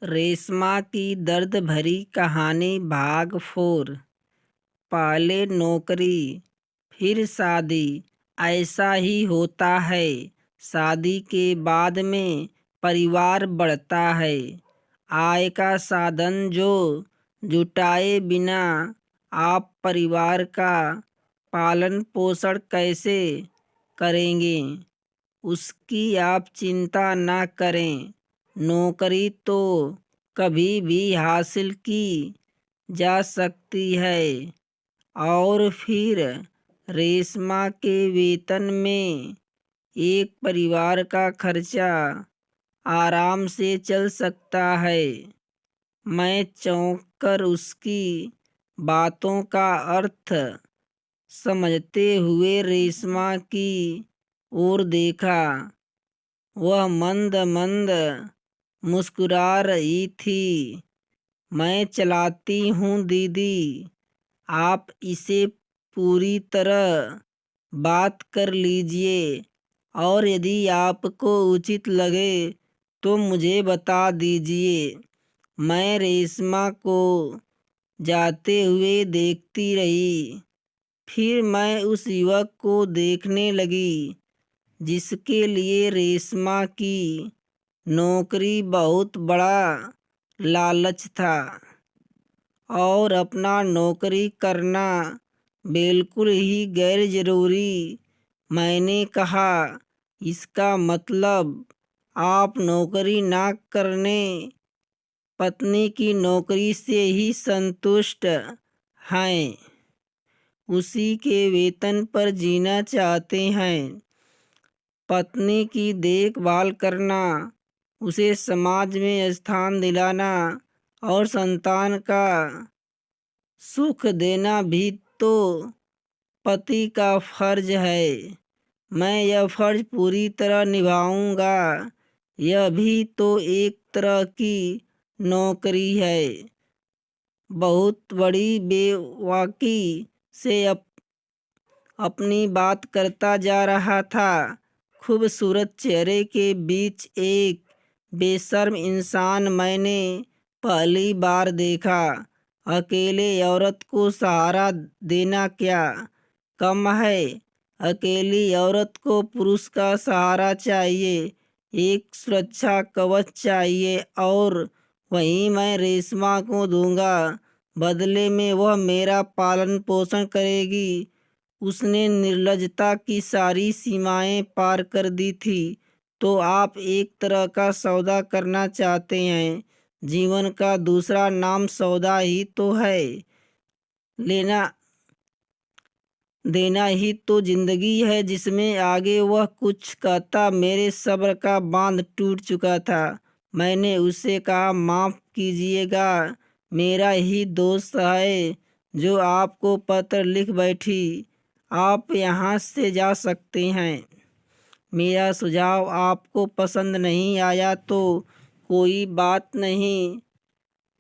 रेशमा की दर्द भरी कहानी भाग 4। पहले नौकरी फिर शादी। ऐसा ही होता है। शादी के बाद में परिवार बढ़ता है। आय का साधन जो जुटाए बिना आप परिवार का पालन पोषण कैसे करेंगे, उसकी आप चिंता न करें। नौकरी तो कभी भी हासिल की जा सकती है। और फिर रेशमा के वेतन में एक परिवार का खर्चा आराम से चल सकता है। मैं चौंक कर उसकी बातों का अर्थ समझते हुए रेशमा की ओर देखा। वह मंद मंद मुस्कुरा रही थी। मैं चलाती हूँ दीदी, आप इसे पूरी तरह बात कर लीजिए और यदि आपको उचित लगे तो मुझे बता दीजिए। मैं रेशमा को जाते हुए देखती रही। फिर मैं उस युवक को देखने लगी जिसके लिए रेशमा की नौकरी बहुत बड़ा लालच था और अपना नौकरी करना बिल्कुल ही गैर जरूरी। मैंने कहा, इसका मतलब आप नौकरी ना करने पत्नी की नौकरी से ही संतुष्ट हैं, उसी के वेतन पर जीना चाहते हैं। पत्नी की देखभाल करना, उसे समाज में स्थान दिलाना और संतान का सुख देना भी तो पति का फर्ज है। मैं यह फर्ज पूरी तरह निभाऊंगा। यह भी तो एक तरह की नौकरी है। बहुत बड़ी बेवाकी से अपनी बात करता जा रहा था। खूबसूरत चेहरे के बीच एक बेशर्म इंसान मैंने पहली बार देखा। अकेले औरत को सहारा देना क्या कम है? अकेली औरत को पुरुष का सहारा चाहिए, एक सुरक्षा कवच चाहिए और वही मैं रेशमा को दूंगा। बदले में वह मेरा पालन पोषण करेगी। उसने निर्लजता की सारी सीमाएं पार कर दी थी। तो आप एक तरह का सौदा करना चाहते हैं। जीवन का दूसरा नाम सौदा ही तो है। लेना देना ही तो जिंदगी है जिसमें आगे वह कुछ कहता मेरे सब्र का बांध टूट चुका था। मैंने उससे कहा, माफ़ कीजिएगा, मेरा ही दोस्त है जो आपको पत्र लिख बैठी। आप यहाँ से जा सकते हैं। मेरा सुझाव आपको पसंद नहीं आया तो कोई बात नहीं,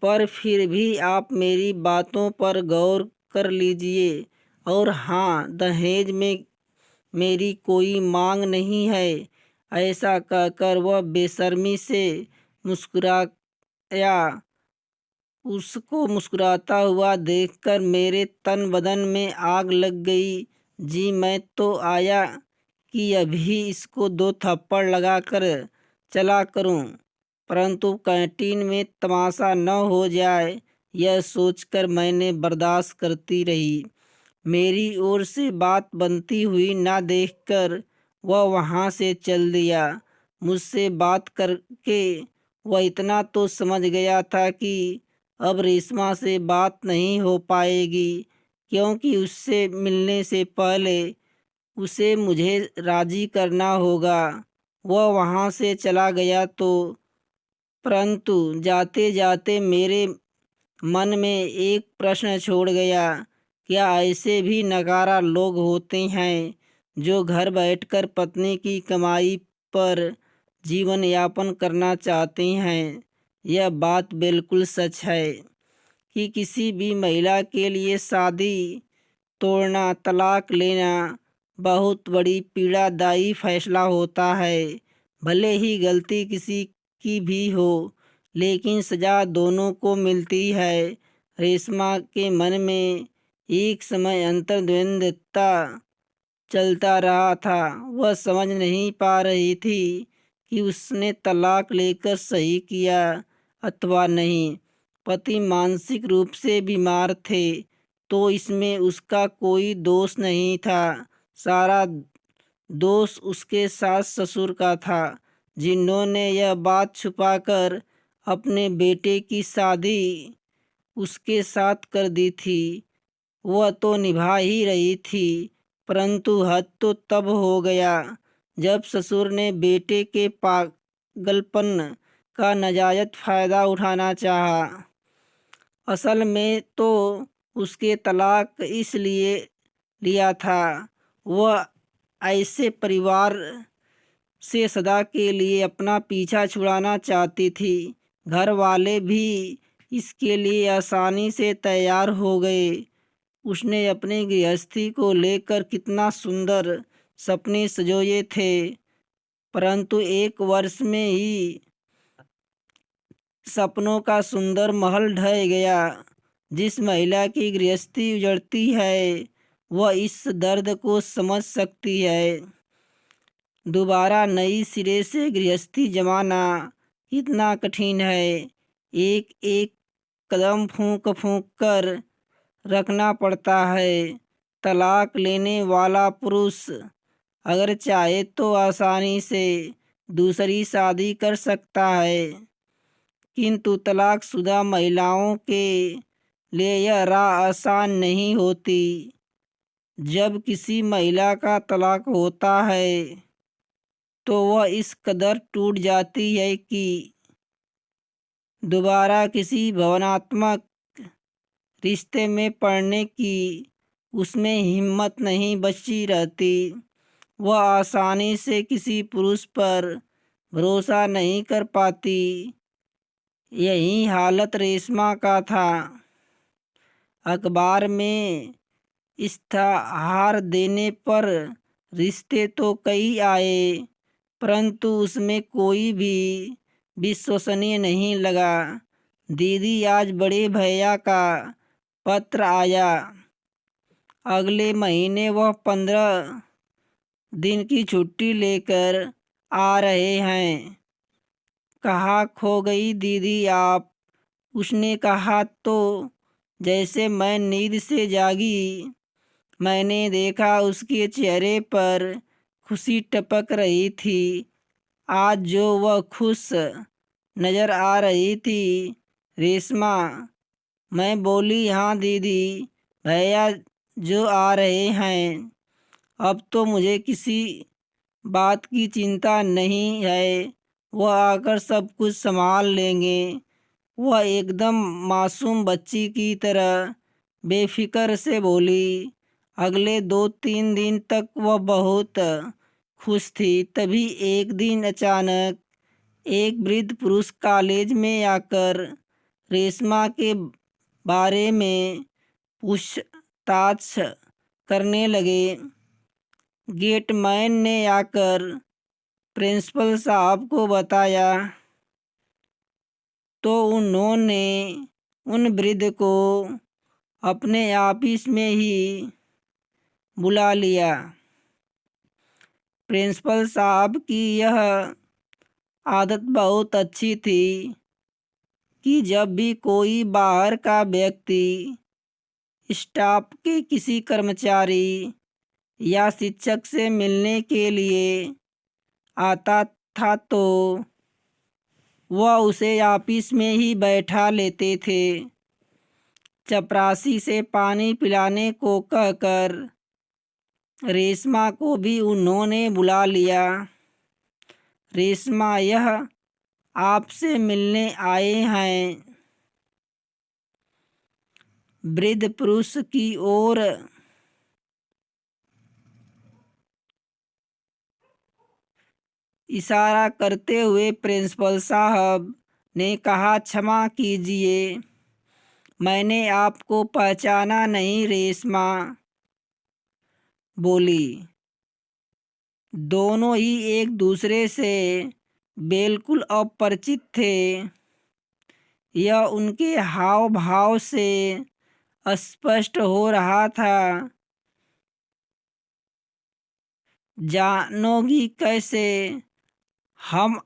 पर फिर भी आप मेरी बातों पर गौर कर लीजिए। और हाँ, दहेज में मेरी कोई मांग नहीं है। ऐसा कहकर वह बेशर्मी से मुस्कुराया। उसको मुस्कुराता हुआ देखकर मेरे तन बदन में आग लग गई। जी, मैं तो आया कि अभी इसको 2 थप्पड़ लगाकर चला करूं, परंतु कैंटीन में तमाशा न हो जाए, यह सोचकर मैंने बर्दाश्त करती रही। मेरी ओर से बात बनती हुई ना देखकर वह वहाँ से चल दिया। मुझसे बात करके वह इतना तो समझ गया था कि अब रेशमा से बात नहीं हो पाएगी, क्योंकि उससे मिलने से पहले उसे मुझे राजी करना होगा। वह वहाँ से चला गया तो, परंतु जाते जाते मेरे मन में एक प्रश्न छोड़ गया। क्या ऐसे भी नकारा लोग होते हैं जो घर बैठकर पत्नी की कमाई पर जीवन यापन करना चाहते हैं? यह बात बिल्कुल सच है कि किसी भी महिला के लिए शादी तोड़ना, तलाक लेना बहुत बड़ी पीड़ादायी फैसला होता है। भले ही गलती किसी की भी हो, लेकिन सजा दोनों को मिलती है। रेशमा के मन में एक समय अंतर्द्वंद्वता चलता रहा था। वह समझ नहीं पा रही थी कि उसने तलाक लेकर सही किया अथवा नहीं। पति मानसिक रूप से बीमार थे तो इसमें उसका कोई दोष नहीं था। सारा दोष उसके सास ससुर का था, जिन्होंने यह बात छुपाकर अपने बेटे की शादी उसके साथ कर दी थी। वह तो निभा ही रही थी, परंतु हद तो तब हो गया जब ससुर ने बेटे के पागलपन का नाजायज फायदा उठाना चाहा। असल में तो उसके तलाक इसलिए लिया था, वह ऐसे परिवार से सदा के लिए अपना पीछा छुड़ाना चाहती थी। घर वाले भी इसके लिए आसानी से तैयार हो गए। उसने अपनी गृहस्थी को लेकर कितना सुंदर सपने सजोए थे, परंतु 1 वर्ष में ही सपनों का सुंदर महल ढह गया। जिस महिला की गृहस्थी उजड़ती है वह इस दर्द को समझ सकती है। दोबारा नई सिरे से गृहस्थी जमाना कितना कठिन है। एक एक कदम फूंक फूंक कर रखना पड़ता है। तलाक लेने वाला पुरुष अगर चाहे तो आसानी से दूसरी शादी कर सकता है, किंतु तलाकशुदा महिलाओं के लिए यह राह आसान नहीं होती। जब किसी महिला का तलाक होता है तो वह इस कदर टूट जाती है कि दोबारा किसी भावनात्मक रिश्ते में पड़ने की उसमें हिम्मत नहीं बची रहती। वह आसानी से किसी पुरुष पर भरोसा नहीं कर पाती। यही हालत रेशमा का था। अखबार में इश्तहार देने पर रिश्ते तो कई आए, परंतु उसमें कोई भी विश्वसनीय नहीं लगा। दीदी आज बड़े भैया का पत्र आया। अगले महीने वह 15 दिन की छुट्टी लेकर आ रहे हैं। कहाँ खो गई दीदी आप? उसने कहा तो जैसे मैं नींद से जागी। मैंने देखा उसके चेहरे पर खुशी टपक रही थी। आज जो वह खुश नजर आ रही थी। रेशमा, मैं बोली, हाँ दीदी, भैया जो आ रहे हैं। अब तो मुझे किसी बात की चिंता नहीं है, वह आकर सब कुछ संभाल लेंगे। वह एकदम मासूम बच्ची की तरह बेफिक्र से बोली। अगले 2-3 दिन तक वह बहुत खुश थी। तभी एक दिन अचानक एक वृद्ध पुरुष कॉलेज में आकर रेशमा के बारे में पूछताछ करने लगे। गेटमैन ने आकर प्रिंसिपल साहब को बताया तो उन्होंने उन वृद्ध को अपने ऑफिस में ही बुला लिया। प्रिंसिपल साहब की यह आदत बहुत अच्छी थी कि जब भी कोई बाहर का व्यक्ति स्टाफ के किसी कर्मचारी या शिक्षक से मिलने के लिए आता था तो वह उसे ऑफिस में ही बैठा लेते थे। चपरासी से पानी पिलाने को कहकर रेशमा को भी उन्होंने बुला लिया। रेशमा, यह आपसे मिलने आए हैं। वृद्ध पुरुष की ओर इशारा करते हुए प्रिंसिपल साहब ने कहा, क्षमा कीजिए, मैंने आपको पहचाना नहीं। रेशमा बोली। दोनों ही एक दूसरे से बिल्कुल अपरिचित थे। यह उनके हाव भाव से स्पष्ट हो रहा था। जानोगी कैसे? हम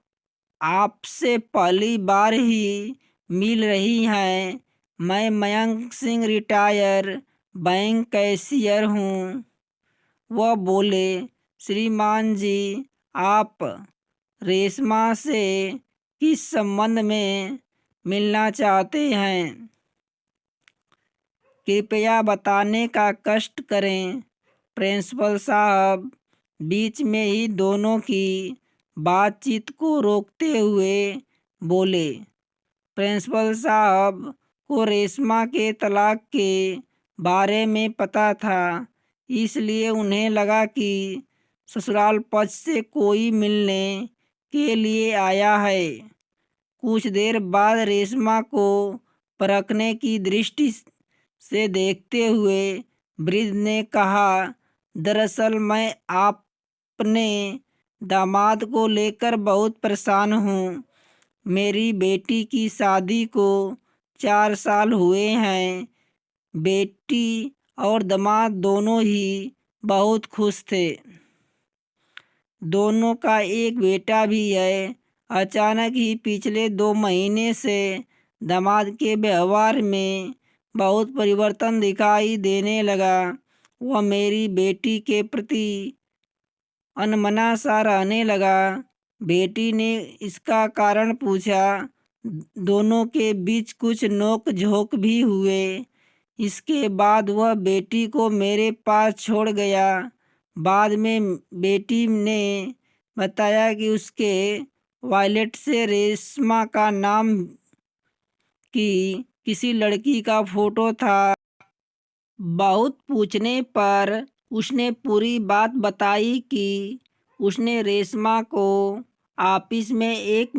आपसे पहली बार ही मिल रही हैं। मैं Mayank Singh, retire bank cashier हूँ। वह बोले, श्रीमान जी, आप रेशमा से किस संबंध में मिलना चाहते हैं? कृपया बताने का कष्ट करें। प्रिंसिपल साहब बीच में ही दोनों की बातचीत को रोकते हुए बोले। प्रिंसिपल साहब को रेशमा के तलाक के बारे में पता था, इसलिए उन्हें लगा कि ससुराल पक्ष से कोई मिलने के लिए आया है। कुछ देर बाद रेशमा को परखने की दृष्टि से देखते हुए वृद्ध ने कहा, दरअसल मैं अपने दामाद को लेकर बहुत परेशान हूँ। मेरी बेटी की शादी को 4 साल हुए हैं। बेटी और दामाद दोनों ही बहुत खुश थे। दोनों का एक बेटा भी है। अचानक ही पिछले 2 महीने से दामाद के व्यवहार में बहुत परिवर्तन दिखाई देने लगा। वह मेरी बेटी के प्रति अनमना सा रहने लगा। बेटी ने इसका कारण पूछा। दोनों के बीच कुछ नोक झोंक भी हुए। इसके बाद वह बेटी को मेरे पास छोड़ गया। बाद में बेटी ने बताया कि उसके वॉलेट से रेशमा का नाम की किसी लड़की का फोटो था। बहुत पूछने पर उसने पूरी बात बताई कि उसने रेशमा को ऑफिस में एक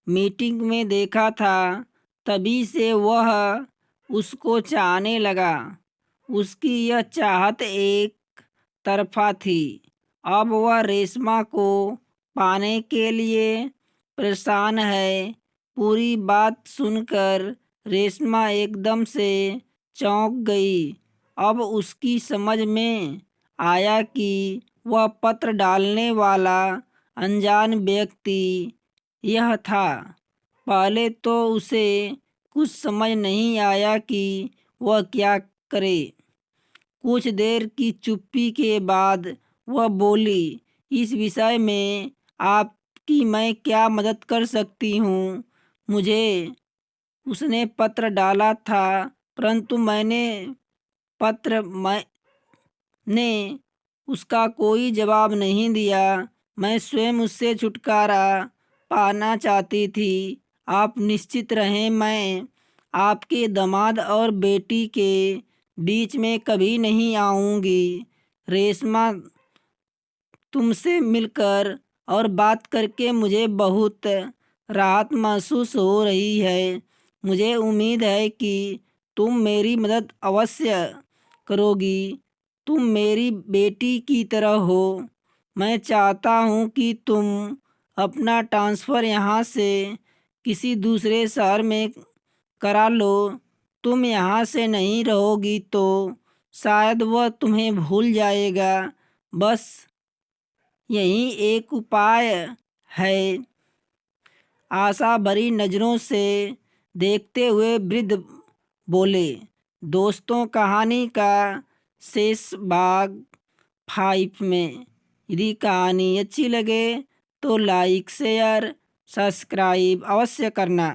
मीटिंग में देखा था, तभी से वह उसको चाहने लगा। उसकी यह चाहत एक तरफा थी। अब वह रेशमा को पाने के लिए परेशान है। पूरी बात सुनकर रेशमा एकदम से चौंक गई। अब उसकी समझ में आया कि वह पत्र डालने वाला अनजान व्यक्ति यह था। पहले तो उसे कुछ समझ नहीं आया कि वह क्या करे। कुछ देर की चुप्पी के बाद वह बोली, इस विषय में आपकी मैं क्या मदद कर सकती हूँ? मुझे उसने पत्र डाला था, परंतु ने उसका कोई जवाब नहीं दिया। मैं स्वयं उससे छुटकारा पाना चाहती थी। आप निश्चित रहें, मैं आपके दामाद और बेटी के बीच में कभी नहीं आऊँगी। रेशमा, तुमसे मिलकर और बात करके मुझे बहुत राहत महसूस हो रही है। मुझे उम्मीद है कि तुम मेरी मदद अवश्य करोगी। तुम मेरी बेटी की तरह हो। मैं चाहता हूँ कि तुम अपना ट्रांसफ़र यहाँ से किसी दूसरे शहर में करा लो। तुम यहाँ से नहीं रहोगी तो शायद वह तुम्हें भूल जाएगा। बस यही एक उपाय है। आशा भरी नज़रों से देखते हुए वृद्ध बोले। दोस्तों, कहानी का शेष भाग 5 में। यदि कहानी अच्छी लगे तो लाइक, शेयर, सब्सक्राइब अवश्य करना।